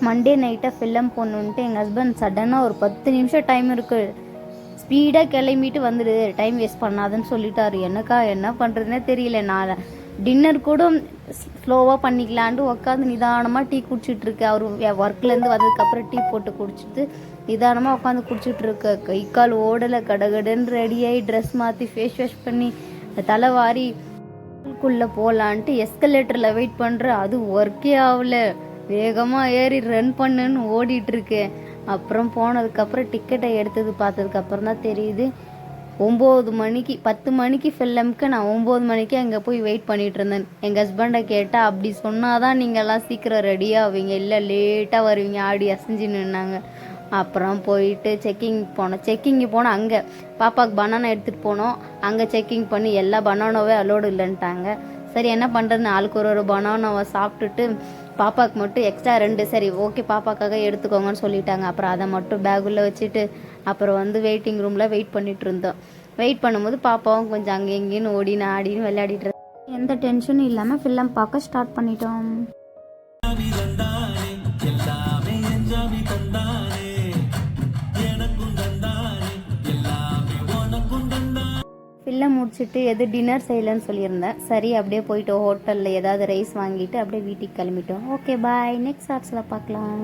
Monday நைட்டாக ஃபில்லம் போடணுன்ட்டு எங்கள் husband சடனாக ஒரு 10 நிமிஷம் டைம் இருக்குது, ஸ்பீடாக கிளம்பிட்டு வந்துடு, டைம் வேஸ்ட் பண்ணாதுன்னு சொல்லிட்டாரு. எனக்கா என்ன பண்ணுறதுனே தெரியல. நான் டின்னர் கூட ஸ்லோவாக பண்ணிக்கலான்ட்டு உட்காந்து நிதானமாக டீ குடிச்சிட்ருக்கேன். அவர் ஒர்க்லேருந்து வந்ததுக்கப்புறம் டீ போட்டு குடிச்சிட்டு நிதானமாக உட்காந்து குடிச்சிட்ருக்க. கை கால் ஓடலை, கடகடன்னு ரெடியாகி ட்ரெஸ் மாற்றி ஃபேஸ் வாஷ் பண்ணி தலை வாரி குள்ளே போகலான்ட்டு எஸ்கலேட்டரில் வெயிட் பண்ணுறேன். அது ஒர்க்கே ஆகல. வேகமாக ஏறி ரன் பண்ணுன்னு ஓடிட்டுருக்கேன். அப்புறம் போனதுக்கப்புறம் டிக்கெட்டை எடுத்தது பார்த்ததுக்கப்புறம் தான் தெரியுது 9 மணிக்கு 10 மணிக்கு ஃபில்லமுக்கு நான் 9 மணிக்கு அங்கே போய் வெயிட் பண்ணிகிட்டு இருந்தேன். எங்கள் ஹஸ்பண்டை கேட்டால் அப்படி சொன்னால் தான் நீங்கள்லாம் சீக்கிரம் ரெடியாக ஆவீங்க, இல்லை லேட்டாக வருவீங்க, ஆடி அசைஞ்சு நின்னாங்க. அப்புறம் போயிட்டு செக்கிங்கு போனோம். அங்கே பாப்பாவுக்கு பனானா எடுத்துகிட்டு போனோம். அங்கே செக்கிங் பண்ணி எல்லா பனானாவே அலோடு இல்லைன்ட்டாங்க. சரி என்ன பண்ணுறதுன்னு ஆளுக்கு ஒரு பனானாவை சாப்பிட்டுட்டு பாப்பாவுக்கு மட்டும் எக்ஸ்ட்ரா 2 சரி ஓகே பாப்பாக்காக எடுத்துக்கோங்கன்னு சொல்லிட்டாங்க. அப்புறம் அதை மட்டும் பேக்குள்ளே வச்சுட்டு அப்புறம் வெயிட்டிங் ரூமில் வெயிட் பண்ணிட்டு இருந்தோம். வெயிட் பண்ணும்போது பாப்பாவும் கொஞ்சம் அங்கே எங்கேன்னு ஓடின்னு ஆடின்னு விளையாடிட்டு எந்த டென்ஷனும் இல்லாமல் ஃபில்லம் பார்க்க ஸ்டார்ட் பண்ணிட்டோம். ஃபில்லம் முடிச்சுட்டு எது டின்னர் செய்யலன்னு சொல்லியிருந்தேன். சரி அப்படியே போயிட்டோம், ஹோட்டலில் ஏதாவது ரைஸ் வாங்கிட்டு அப்படியே வீட்டுக்கு கிளம்பிட்டோம். ஓகே பாய், நெக்ஸ்ட் ஷார்ட்ஸில் பார்க்கலாம்.